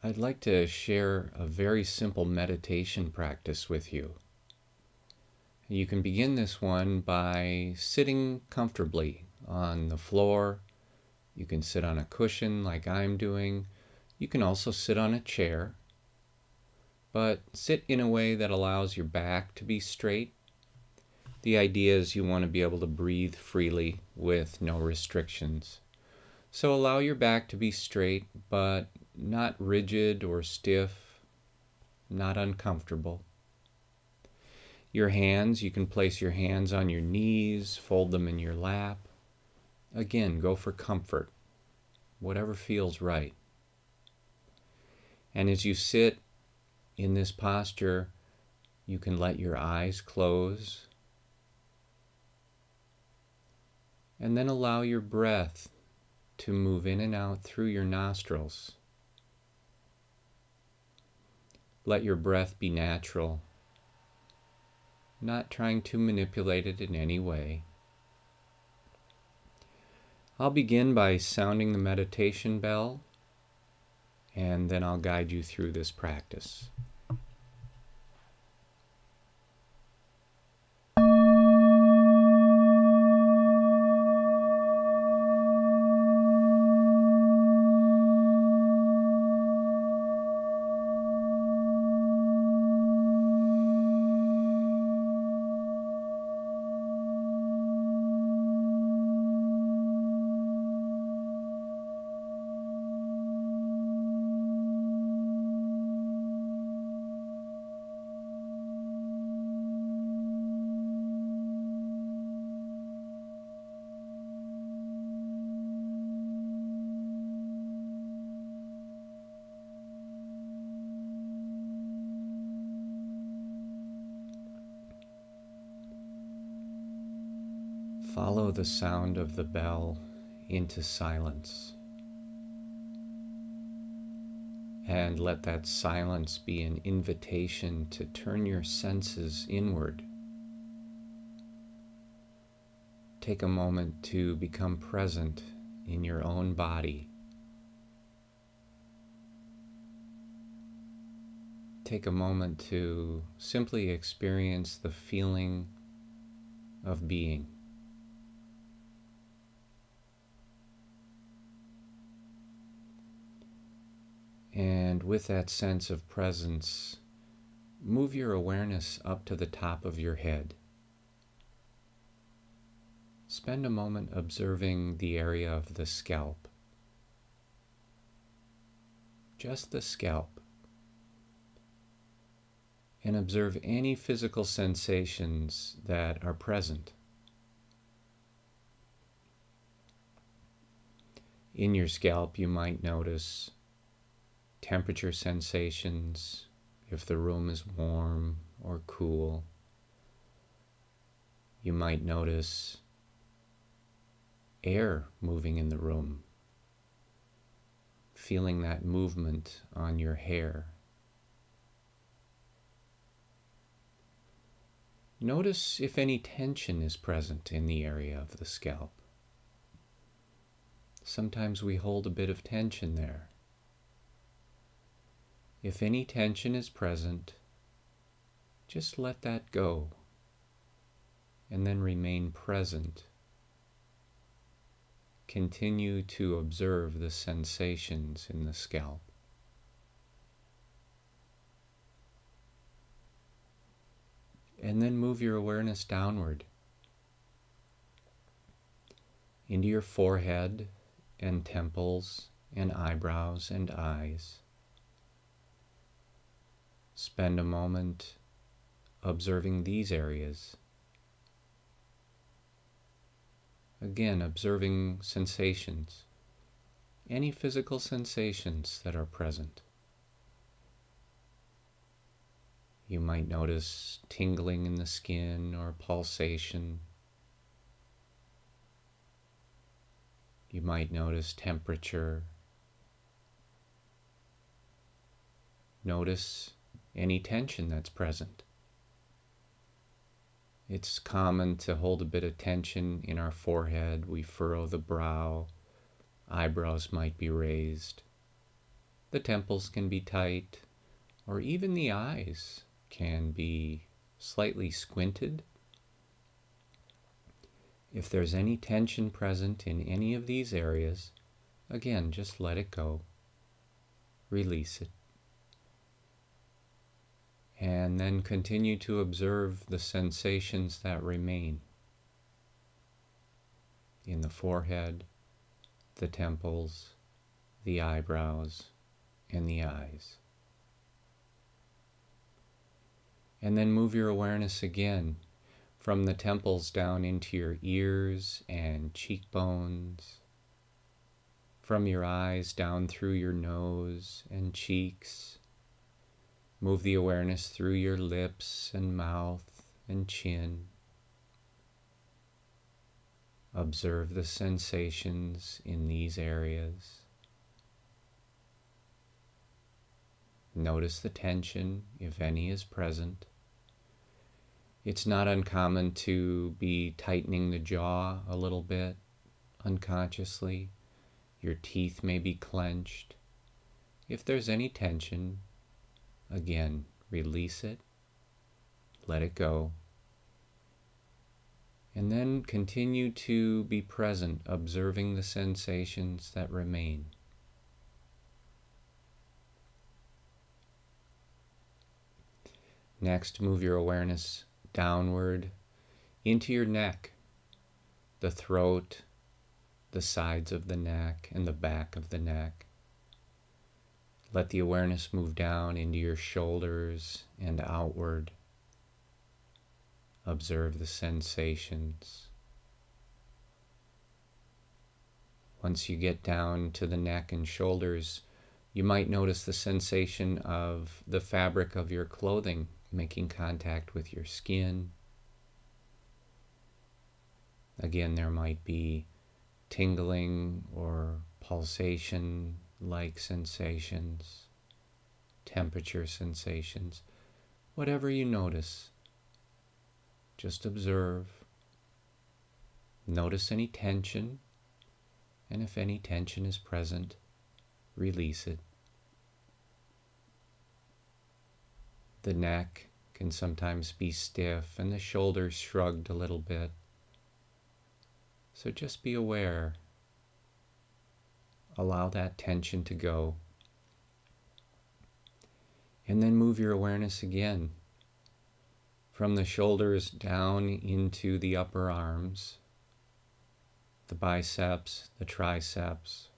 I'd like to share a very simple meditation practice with you. You can begin this one by sitting comfortably on the floor. You can sit on a cushion like I'm doing. You can also sit on a chair, but sit in a way that allows your back to be straight. The idea is you want to be able to breathe freely with no restrictions. So allow your back to be straight, but not rigid or stiff, not uncomfortable. Your hands, you can place your hands on your knees, fold them in your lap. Again, go for comfort, whatever feels right. And as you sit in this posture, you can let your eyes close and then allow your breath to move in and out through your nostrils. Let your breath be natural, not trying to manipulate it in any way. I'll begin by sounding the meditation bell, and then I'll guide you through this practice. Follow the sound of the bell into silence, and let that silence be an invitation to turn your senses inward. Take a moment to become present in your own body. Take a moment to simply experience the feeling of being. And with that sense of presence, move your awareness up to the top of your head. Spend a moment observing the area of the scalp. Just the scalp. And observe any physical sensations that are present. In your scalp, you might notice temperature sensations, if the room is warm or cool. You might notice air moving in the room, feeling that movement on your hair. Notice if any tension is present in the area of the scalp. Sometimes we hold a bit of tension there. If any tension is present, just let that go, and then remain present. Continue to observe the sensations in the scalp. And then move your awareness downward into your forehead and temples and eyebrows and eyes. Spend a moment observing these areas. Again, observing sensations, any physical sensations that are present. You might notice tingling in the skin or pulsation. You might notice temperature. Notice any tension that's present. It's common to hold a bit of tension in our forehead. We furrow the brow. Eyebrows might be raised. The temples can be tight, or even the eyes can be slightly squinted. If there's any tension present in any of these areas, again, just let it go. Release it. And then continue to observe the sensations that remain in the forehead, the temples, the eyebrows, and the eyes. And then move your awareness again from the temples down into your ears and cheekbones, from your eyes down through your nose and cheeks. Move the awareness through your lips and mouth and chin. Observe the sensations in these areas. Notice the tension, if any is present. It's not uncommon to be tightening the jaw a little bit unconsciously. Your teeth may be clenched. If there's any tension, again, release it, let it go, and then continue to be present, observing the sensations that remain. Next, move your awareness downward into your neck, the throat, the sides of the neck, and the back of the neck. Let the awareness move down into your shoulders and outward. Observe the sensations. Once you get down to the neck and shoulders, you might notice the sensation of the fabric of your clothing making contact with your skin. Again, there might be tingling or pulsation-like sensations, temperature sensations, whatever you notice. Just observe. Notice any tension, and if any tension is present, release it. The neck can sometimes be stiff and the shoulders shrugged a little bit. So just be aware. Allow that tension to go. And then move your awareness again from the shoulders down into the upper arms, the biceps, the triceps,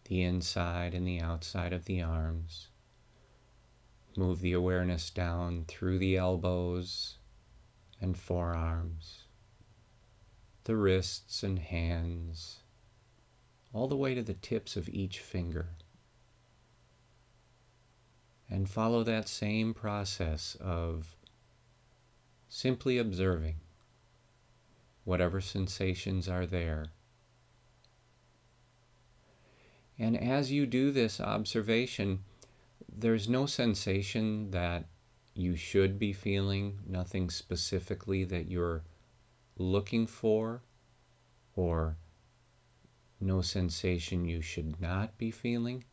the inside and the outside of the arms. Move the awareness down through the elbows and forearms, the wrists and hands, all the way to the tips of each finger. And follow that same process of simply observing whatever sensations are there. And as you do this observation, there's no sensation that you should be feeling, nothing specifically that you're looking for, or no sensation you should not be feeling.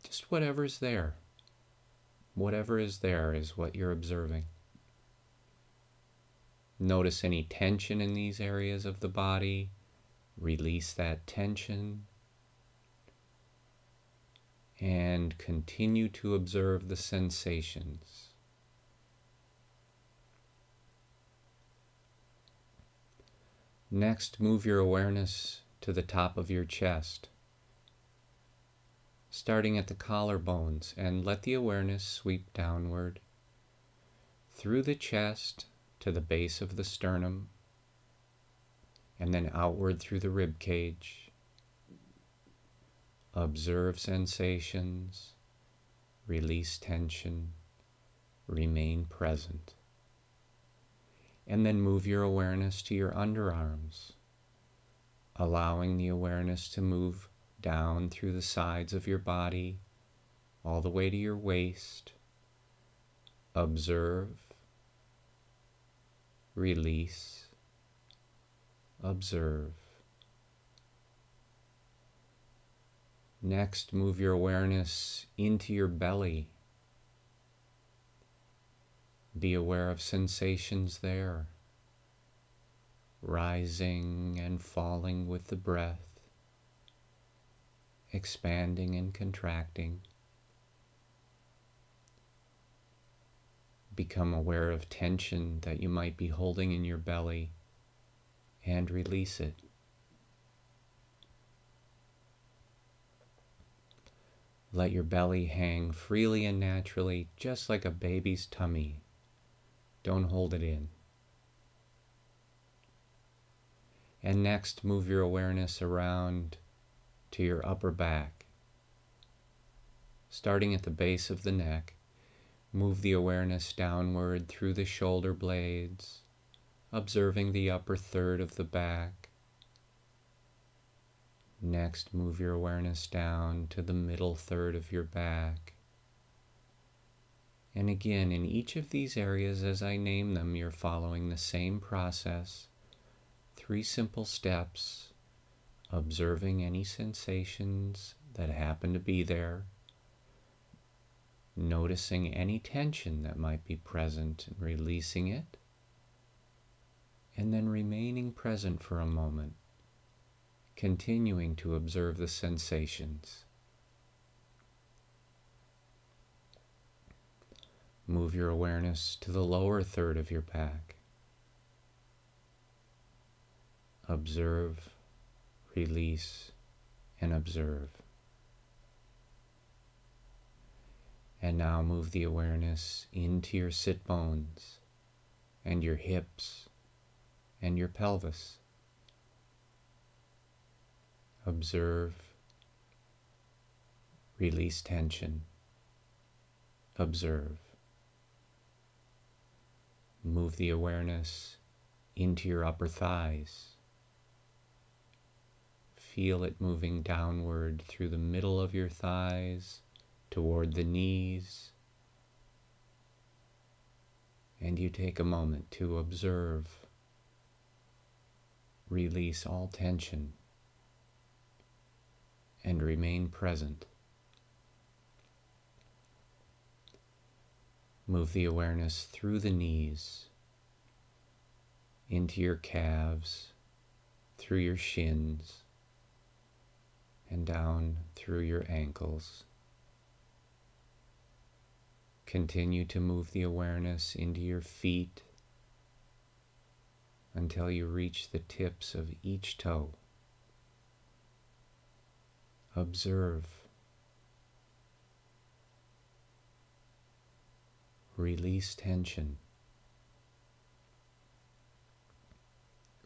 Just whatever's there. Whatever is there is what you're observing. Notice any tension in these areas of the body. Release that tension. And continue to observe the sensations. Next, move your awareness to the top of your chest, starting at the collarbones, and let the awareness sweep downward through the chest to the base of the sternum, and then outward through the rib cage. Observe sensations, release tension, remain present. And then move your awareness to your underarms, allowing the awareness to move down through the sides of your body, all the way to your waist. Observe, release, observe. Next, move your awareness into your belly. Be aware of sensations there, rising and falling with the breath, expanding and contracting. Become aware of tension that you might be holding in your belly and release it. Let your belly hang freely and naturally, just like a baby's tummy. Don't hold it in. And next, move your awareness around to your upper back. Starting at the base of the neck, move the awareness downward through the shoulder blades, observing the upper third of the back. Next, move your awareness down to the middle third of your back. And again, in each of these areas, as I name them, you're following the same process. 3 simple steps, observing any sensations that happen to be there, noticing any tension that might be present and releasing it, and then remaining present for a moment, continuing to observe the sensations. Move your awareness to the lower third of your back. Observe, release, and observe. And now move the awareness into your sit bones and your hips and your pelvis. Observe, release tension, observe. Move the awareness into your upper thighs. Feel it moving downward through the middle of your thighs, toward the knees. And you take a moment to observe, release all tension, and remain present. Move the awareness through the knees, into your calves, through your shins, and down through your ankles. Continue to move the awareness into your feet until you reach the tips of each toe. Observe. Release tension.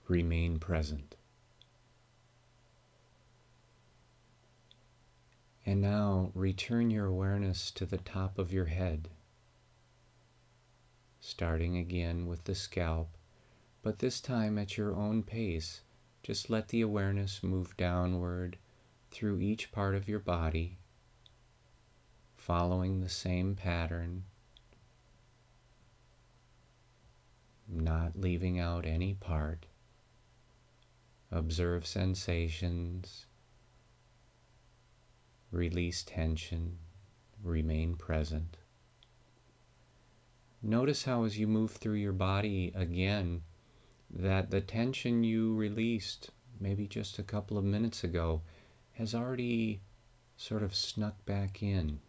Remain present. And now return your awareness to the top of your head, starting again with the scalp, but this time at your own pace. Just let the awareness move downward through each part of your body, following the same pattern, not leaving out any part. Observe sensations, release tension, remain present. Notice how as you move through your body again, that the tension you released maybe just a couple of minutes ago has already sort of snuck back in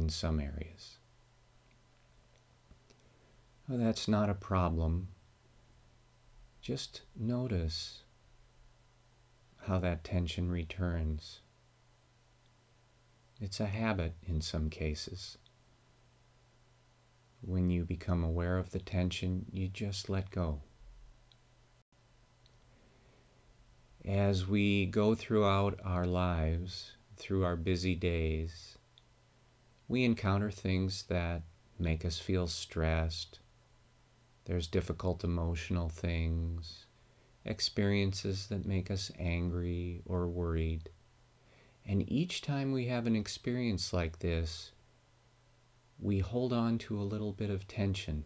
some areas. Well, that's not a problem. Just notice how that tension returns. It's a habit in some cases. When you become aware of the tension, you just let go. As we go throughout our lives, through our busy days, we encounter things that make us feel stressed. There's difficult emotional things, experiences that make us angry or worried. And each time we have an experience like this, we hold on to a little bit of tension.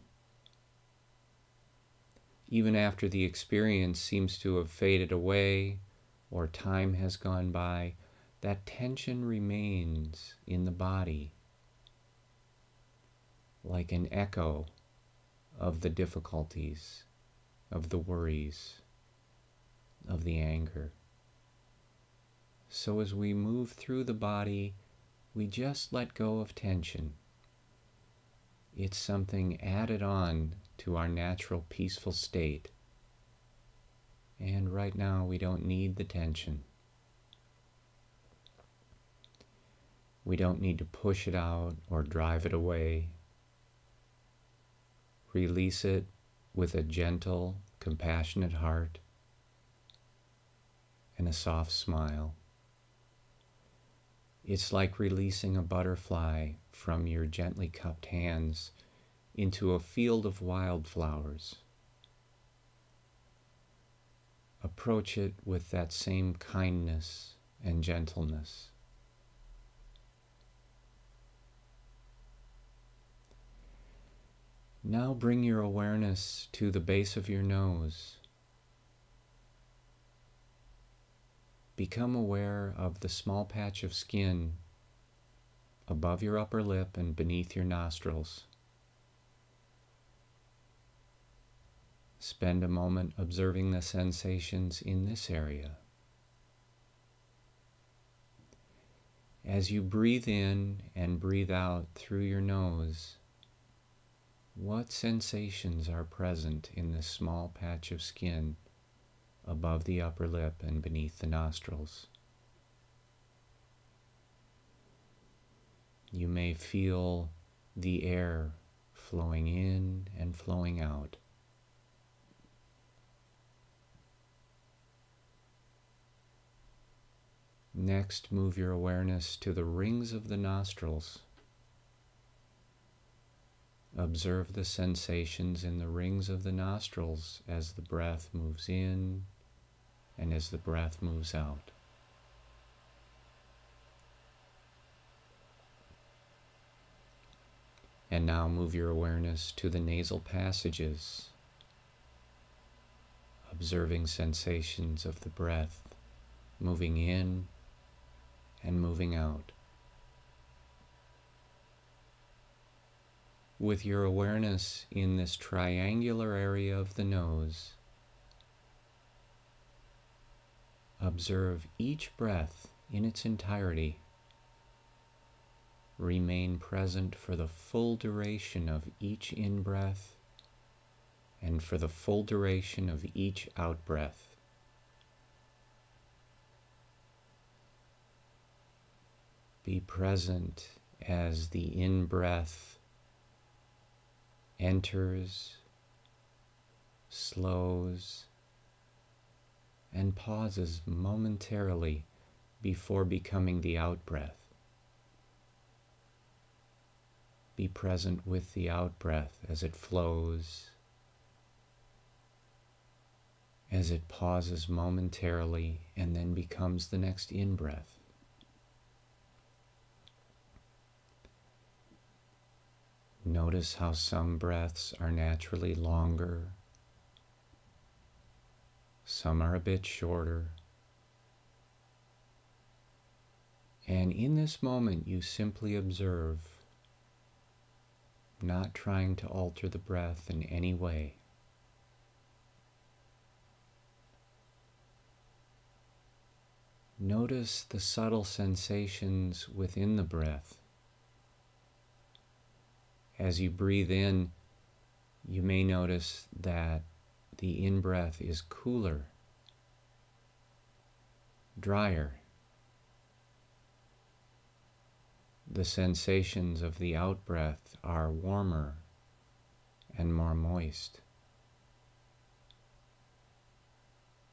Even after the experience seems to have faded away or time has gone by, that tension remains in the body like an echo of the difficulties, of the worries, of the anger. So as we move through the body, we just let go of tension. It's something added on to our natural peaceful state. And right now we don't need the tension. We don't need to push it out or drive it away. Release it with a gentle, compassionate heart and a soft smile. It's like releasing a butterfly from your gently cupped hands into a field of wildflowers. Approach it with that same kindness and gentleness. Now bring your awareness to the base of your nose. Become aware of the small patch of skin above your upper lip and beneath your nostrils. Spend a moment observing the sensations in this area. As you breathe in and breathe out through your nose, what sensations are present in this small patch of skin above the upper lip and beneath the nostrils? You may feel the air flowing in and flowing out. Next, move your awareness to the rings of the nostrils. Observe the sensations in the rings of the nostrils as the breath moves in and as the breath moves out. And now move your awareness to the nasal passages, observing sensations of the breath moving in and moving out. With your awareness in this triangular area of the nose, observe each breath in its entirety. Remain present for the full duration of each in-breath and for the full duration of each out-breath. Be present as the in-breath enters, slows, and pauses momentarily before becoming the out-breath. Be present with the out-breath as it flows, as it pauses momentarily and then becomes the next in-breath. Notice how some breaths are naturally longer, some are a bit shorter. And in this moment, you simply observe, not trying to alter the breath in any way. Notice the subtle sensations within the breath. As you breathe in, you may notice that the in-breath is cooler, drier. The sensations of the out-breath are warmer and more moist.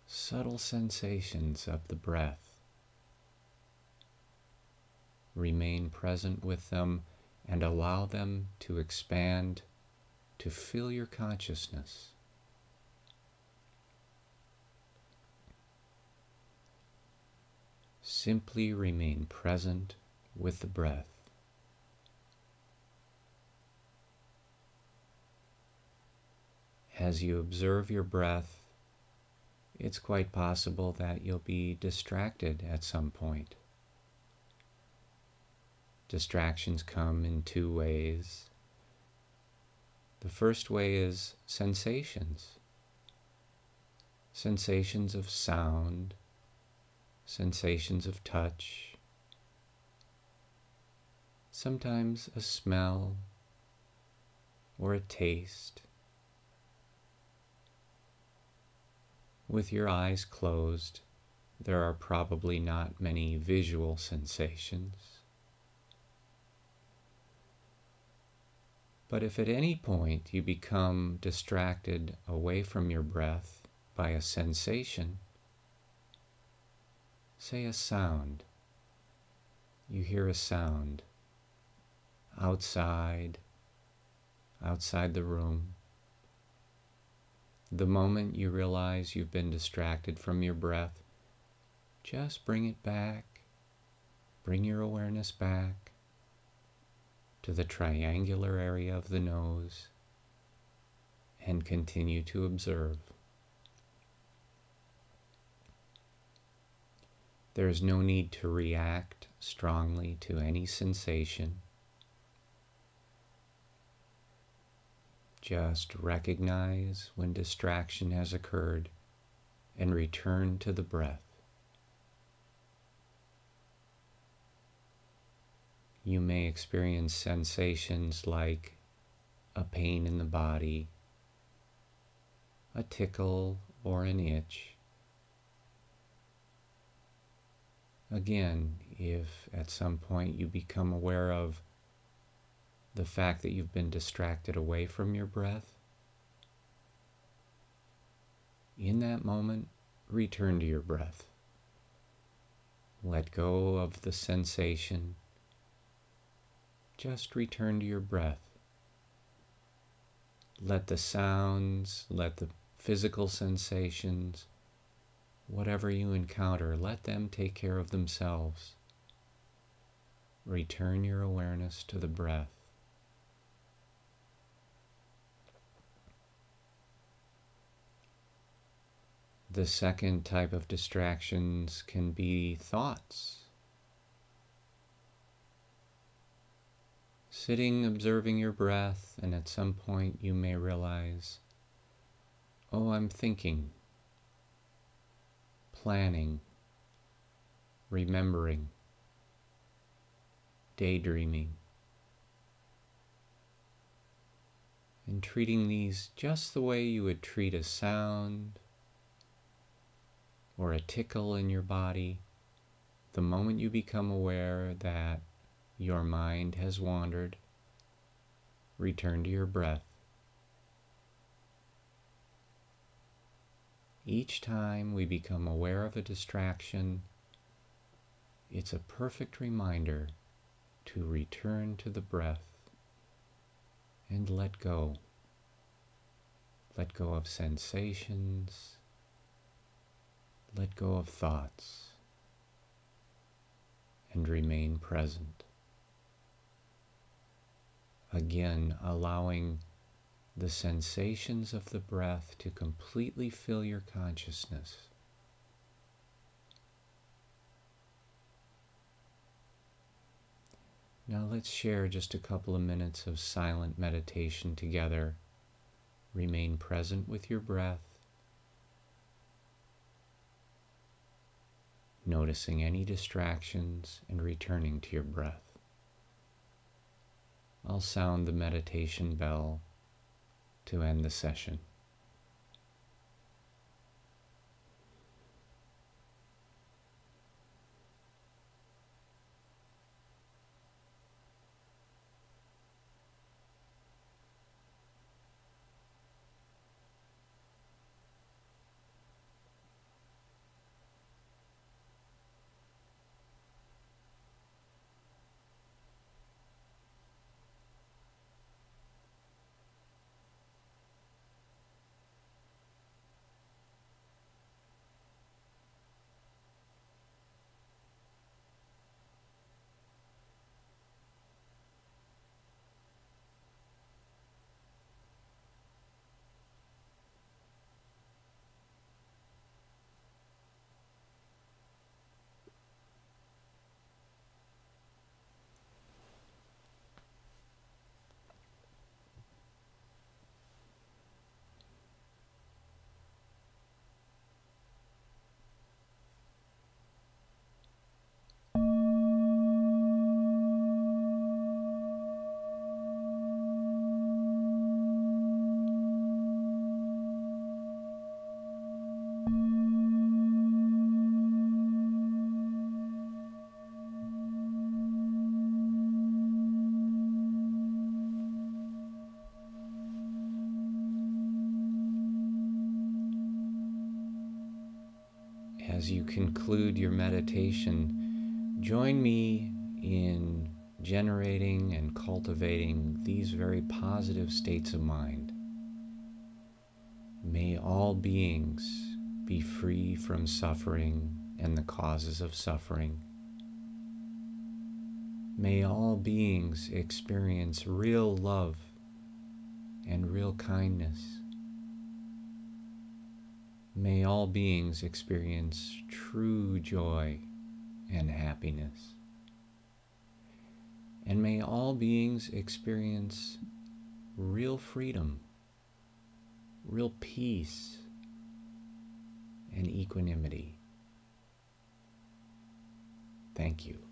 Subtle sensations of the breath. Remain present with them and allow them to expand, to fill your consciousness. Simply remain present with the breath. As you observe your breath, it's quite possible that you'll be distracted at some point. Distractions come in two ways. The first way is sensations. Sensations of sound, sensations of touch, sometimes a smell or a taste. With your eyes closed, there are probably not many visual sensations. But if at any point you become distracted away from your breath by a sensation, say a sound. You hear a sound outside the room. The moment you realize you've been distracted from your breath, just bring it back. Bring your awareness back to the triangular area of the nose and continue to observe. There is no need to react strongly to any sensation. Just recognize when distraction has occurred and return to the breath. You may experience sensations like a pain in the body, a tickle or an itch. Again, if at some point you become aware of the fact that you've been distracted away from your breath, in that moment, return to your breath. Let go of the sensation. Just return to your breath. Let the sounds, let the physical sensations, whatever you encounter, let them take care of themselves. Return your awareness to the breath. The second type of distractions can be thoughts. Sitting, observing your breath, and at some point you may realize, oh, I'm thinking, planning, remembering, daydreaming, and treating these just the way you would treat a sound or a tickle in your body. The moment you become aware that your mind has wandered, return to your breath. Each time we become aware of a distraction, it's a perfect reminder to return to the breath and let go. Let go of sensations. Let go of thoughts. And remain present. Again, allowing the sensations of the breath to completely fill your consciousness. Now let's share just a couple of minutes of silent meditation together. Remain present with your breath, noticing any distractions and returning to your breath. I'll sound the meditation bell to end the session. As you conclude your meditation, join me in generating and cultivating these very positive states of mind. May all beings be free from suffering and the causes of suffering. May all beings experience real love and real kindness. May all beings experience true joy and happiness. And may all beings experience real freedom, real peace, and equanimity. Thank you.